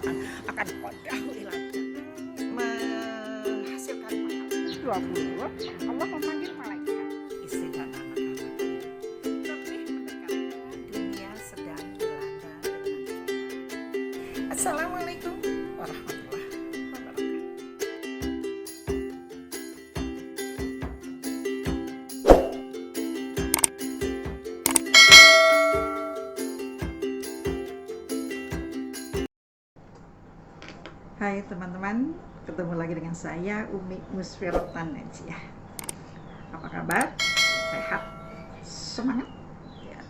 akan qadahu ila menghasilkan pahala. 20 Allah memanggil malaikat istri dan anak-anaknya lebih mendekatkan dunia sedang dilanda dengan sholat. Assalamualaikum warahmatullahi wabarakatuh. Hai teman-teman, ketemu lagi dengan saya Umi Musfirotan Najiyah. Apa kabar? Sehat? Semangat? Ya.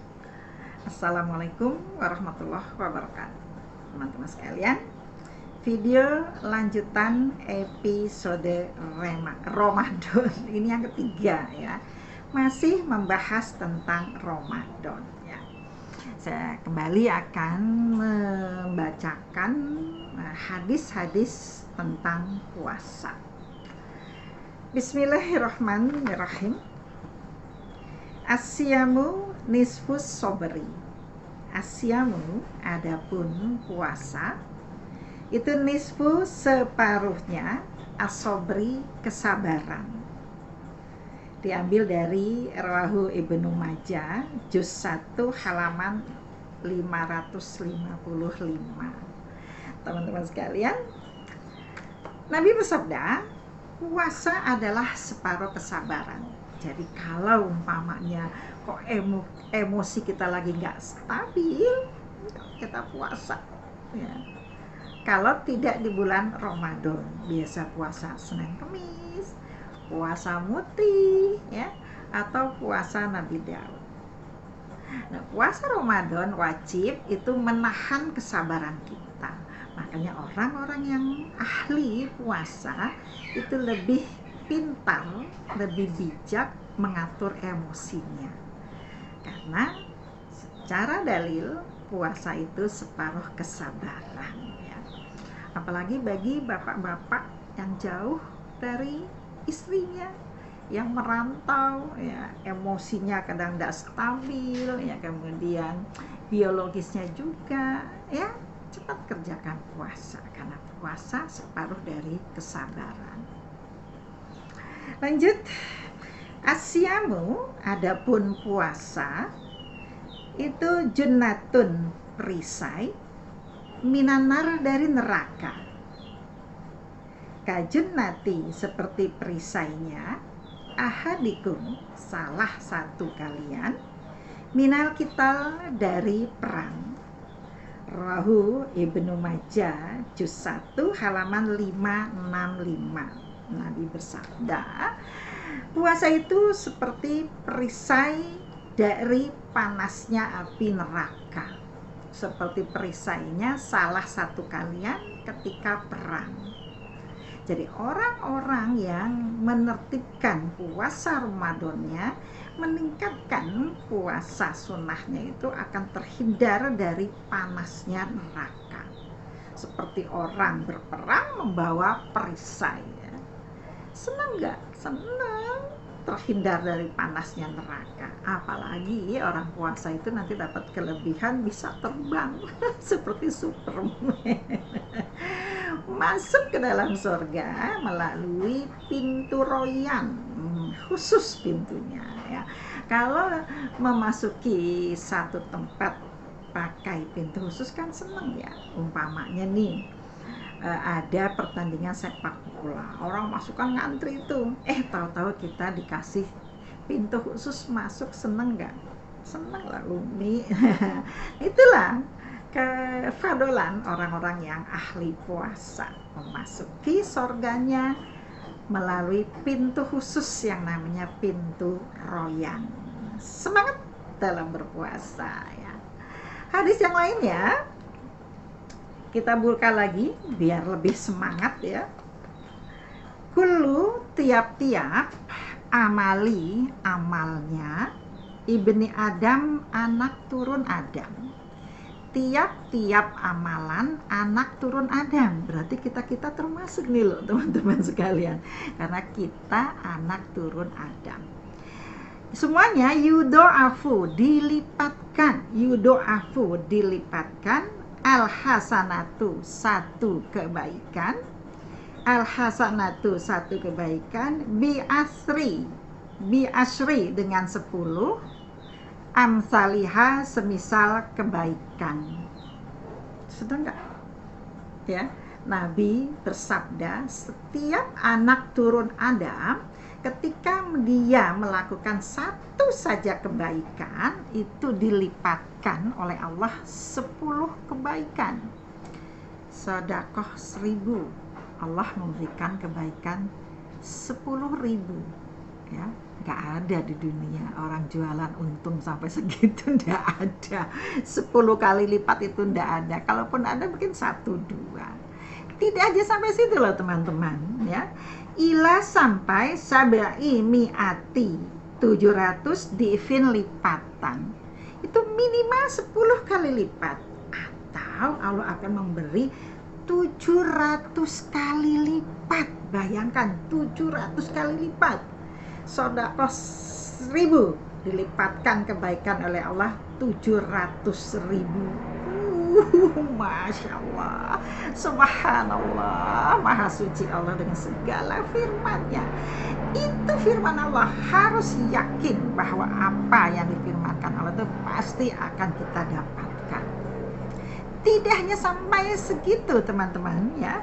Assalamualaikum warahmatullahi wabarakatuh. Teman-teman sekalian, video lanjutan episode Ramadan ini yang ketiga ya, masih membahas tentang Ramadan ya. Saya kembali akan membacakan hadis-hadis tentang puasa. Bismillahirrahmanirrahim. Asyamu nisfus sobri. Asyamu adapun puasa itu nisfu separuhnya, asobri kesabaran. Diambil dari Rawahu Ibnu Majah juz 1 halaman 555. Teman-teman sekalian, Nabi bersabda, puasa adalah separuh kesabaran. Jadi kalau umpamanya kok emosi kita lagi nggak stabil, kita puasa ya. Kalau tidak di bulan Ramadan, biasa puasa Senin Kamis, puasa Muti ya, atau puasa Nabi Daud. Nah, puasa Ramadan wajib itu menahan kesabaran kita. Makanya orang-orang yang ahli puasa itu lebih pintar, lebih bijak mengatur emosinya. Karena secara dalil puasa itu separuh kesabaran ya. Apalagi bagi bapak-bapak yang jauh dari istrinya, yang merantau ya, emosinya kadang tidak stabil ya, kemudian biologisnya juga ya, cepat kerjakan puasa karena puasa separuh dari kesabaran. Lanjut, asyamu adapun puasa itu junnatun perisai minanar dari neraka. Kajunnati seperti perisainya ahadikum salah satu kalian minal kita dari perang. Rawahu Ibnu Majah juz 1 halaman 565. Nabi bersabda, puasa itu seperti perisai dari panasnya api neraka. Seperti perisainya salah satu kalian ketika perang. Jadi orang-orang yang menertibkan puasa Ramadannya, meningkatkan puasa sunnahnya itu akan terhindar dari panasnya neraka. Seperti orang berperang membawa perisai ya. Senang gak? Senang terhindar dari panasnya neraka. Apalagi orang puasa itu nanti dapat kelebihan bisa terbang seperti Superman. Masuk ke dalam surga melalui pintu royan, khusus pintunya ya. Kalau memasuki satu tempat pakai pintu khusus kan seneng ya. Umpamanya nih ada pertandingan sepak bola, orang masukkan ngantri itu, tahu-tahu kita dikasih pintu khusus masuk, seneng nggak? Seneng lah Umi. Itulah kefadolan orang-orang yang ahli puasa, memasuki surganya melalui pintu khusus yang namanya pintu royan. Semangat dalam berpuasa ya. Hadis yang lainnya kita buka lagi biar lebih semangat ya. Kullu tiap-tiap amali amalnya ibni Adam anak turun Adam. Tiap-tiap amalan anak turun Adam, berarti kita termasuk nih loh teman-teman sekalian, karena kita anak turun Adam. Semuanya yudo'afu dilipatkan Al-hasanatu, satu kebaikan. Al-hasanatu, satu kebaikan. Bi asri dengan 10. Amsaliha, semisal kebaikan. Sudah enggak? Ya, Nabi bersabda, setiap anak turun Adam ketika dia melakukan satu saja kebaikan, itu dilipatkan oleh Allah 10 kebaikan. Sedekah 1000, Allah memberikan kebaikan 10.000. Ya, nggak ada di dunia orang jualan untung sampai segitu, nggak ada. 10 kali lipat itu nggak ada. Kalaupun ada mungkin 1-2. Tidak aja sampai situ loh teman-teman, ya. Ila sampai sabai miati, 700 diifin lipatan. Itu minimal 10 kali lipat. Atau Allah akan memberi 700 kali lipat. Bayangkan 700 kali lipat. Sedekah 1000 dilipatkan kebaikan oleh Allah 700.000. Masya Allah, subhanallah, maha suci Allah dengan segala firman-Nya. Itu firman Allah, harus yakin bahwa apa yang difirmankan Allah itu pasti akan kita dapatkan. Tidak hanya sampai segitu teman-teman, ya.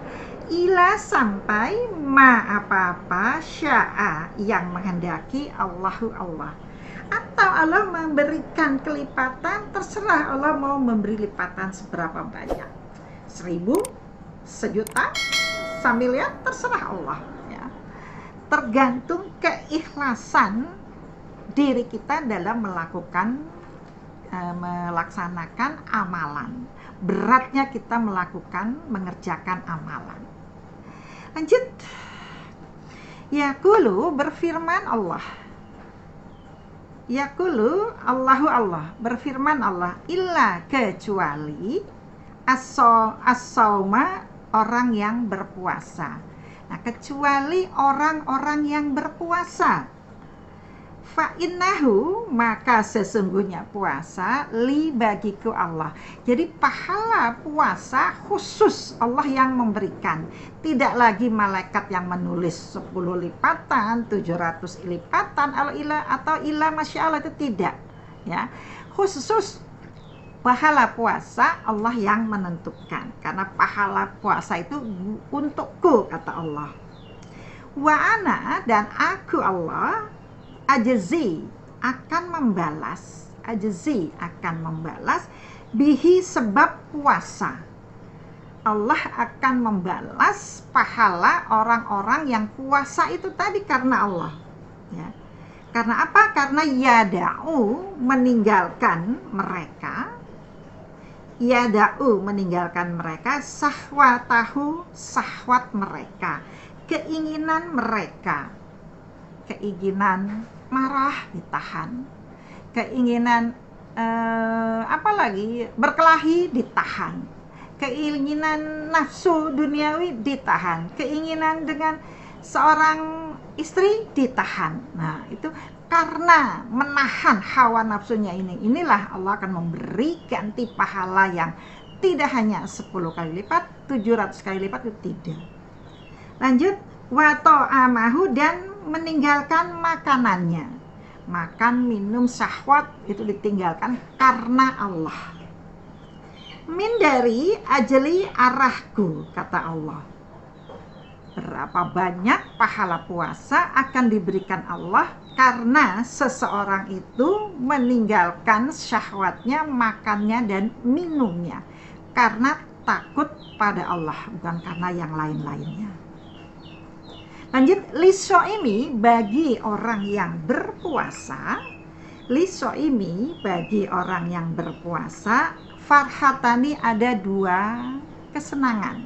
Ila sampai ma apa-apa sya'a, yang menghendaki Allahu Allah. Atau Allah memberikan kelipatan, terserah Allah mau memberi lipatan seberapa banyak, 1000, 1.000.000, 1.000.000.000, terserah Allah, ya. Tergantung keikhlasan diri kita dalam melaksanakan amalan. Beratnya kita mengerjakan amalan. Lanjut. Yaqulu, berfirman Allah. Yaqulu, Allahu Allah, berfirman Allah, illa, kecuali as-sauma, orang yang berpuasa. Nah, kecuali orang-orang yang berpuasa. Fa innahu, maka sesungguhnya puasa li bagiku Allah. Jadi pahala puasa khusus Allah yang memberikan. Tidak lagi malaikat yang menulis 10 lipatan, 700 lipatan, atau ila masya Allah, itu tidak. Ya, khusus pahala puasa Allah yang menentukan. Karena pahala puasa itu untukku, kata Allah. Wa ana, dan aku Allah, ajzi, akan membalas. Ajzi, akan membalas. Bihi, sebab puasa. Allah akan membalas pahala orang-orang yang puasa itu tadi karena Allah, ya. Karena apa? Karena yada'u, meninggalkan mereka. Yada'u, meninggalkan mereka. Sahwatahu, sahwat mereka, keinginan mereka. Keinginan marah ditahan, keinginan berkelahi ditahan, keinginan nafsu duniawi ditahan, keinginan dengan seorang istri ditahan. Nah, itu karena menahan hawa nafsunya inilah Allah akan memberi ganti pahala yang tidak hanya 10 kali lipat, 700 kali lipat, itu tidak. Lanjut, wa ta'amahu, dan meninggalkan makanannya. Makan, minum, syahwat itu ditinggalkan karena Allah. Min, dari ajli arahku, kata Allah. Berapa banyak pahala puasa akan diberikan Allah karena seseorang itu meninggalkan syahwatnya, makannya dan minumnya, karena takut pada Allah, bukan karena yang lain-lainnya. Lanjut, lisoimi, bagi orang yang berpuasa. Lisoimi, bagi orang yang berpuasa. Farhatani, ada 2 kesenangan.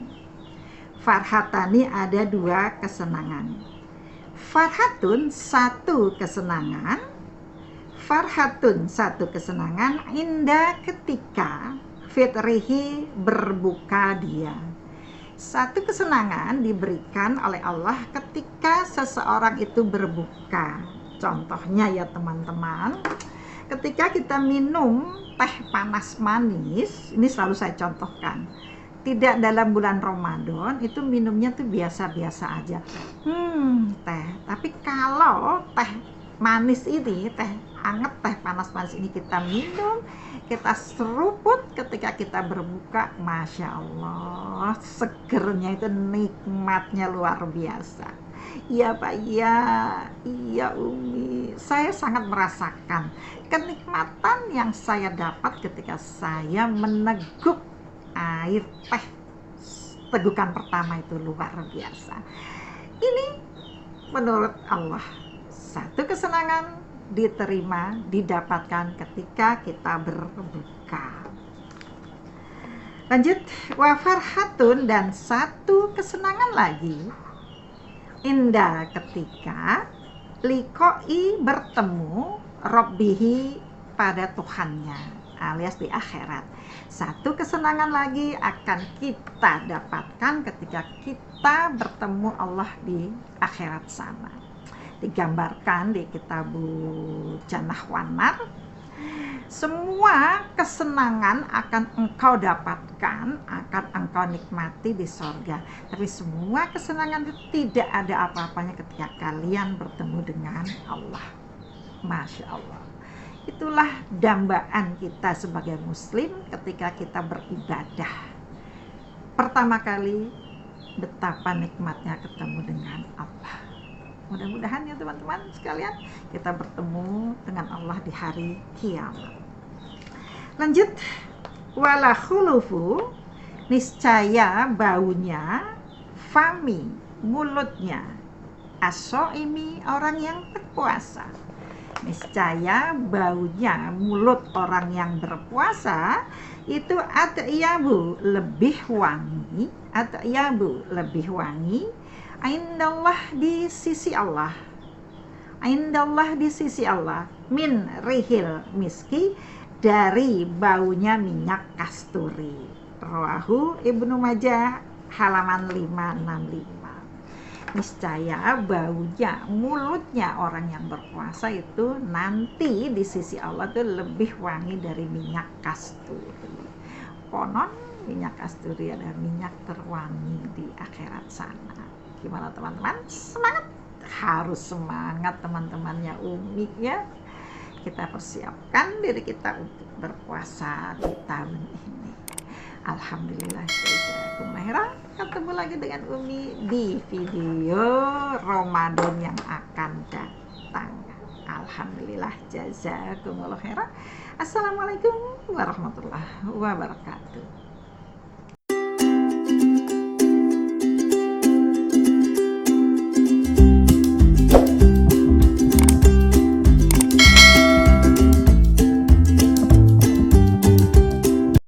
Farhatani, ada 2 kesenangan. Farhatun, 1 kesenangan. Farhatun, 1 kesenangan. Indah, ketika fitrihi, berbuka dia. 1 kesenangan diberikan oleh Allah ketika seseorang itu berbuka. Contohnya ya teman-teman, ketika kita minum teh panas manis, ini selalu saya contohkan, tidak dalam bulan Ramadan itu minumnya tuh biasa-biasa aja, teh. Tapi kalau teh manis ini, teh anget, teh panas-panas ini kita minum, kita seruput ketika kita berbuka, Masya Allah, segernya itu, nikmatnya luar biasa. Iya Pak, iya Umi, saya sangat merasakan kenikmatan yang saya dapat ketika saya meneguk air teh tegukan pertama itu, luar biasa. Ini menurut Allah satu kesenangan diterima, didapatkan ketika kita berbuka. Lanjut, wa farhatun, dan satu kesenangan lagi, indah ketika liqoi, bertemu Rabbihi, pada Tuhannya, alias di akhirat. Satu kesenangan lagi akan kita dapatkan ketika kita bertemu Allah di akhirat sana. Digambarkan di Kitabu Jannah wan Nar, semua kesenangan akan engkau dapatkan, akan engkau nikmati di sorga. Tapi semua kesenangan itu tidak ada apa-apanya ketika kalian bertemu dengan Allah. Masya Allah. Itulah dambaan kita sebagai muslim ketika kita beribadah. Pertama kali, betapa nikmatnya ketemu dengan Allah. Mudah-mudahan ya teman-teman sekalian, kita bertemu dengan Allah di hari kiamat. Lanjut, wala khulufu, niscaya baunya, fami, mulutnya, asoimi, orang yang berpuasa. Niscaya baunya mulut orang yang berpuasa itu atyabu, lebih wangi, atyabu, lebih wangi, indallah, di sisi Allah, indallah, di sisi Allah, min rihil miski, dari baunya minyak kasturi. Rawahu Ibnu Majah halaman 565. Niscaya baunya, mulutnya orang yang berpuasa itu nanti di sisi Allah itu lebih wangi dari minyak kasturi. Konon minyak kasturi adalah minyak terwangi di akhirat sana. Gimana teman-teman? Semangat? Harus semangat teman-temannya Umi ya. Kita persiapkan diri kita untuk berpuasa di tahun ini. Alhamdulillah, jazakumullah. Ketemu lagi dengan Umi di video Ramadan yang akan datang. Alhamdulillah, jazakumullah khairan. Assalamualaikum warahmatullahi wabarakatuh.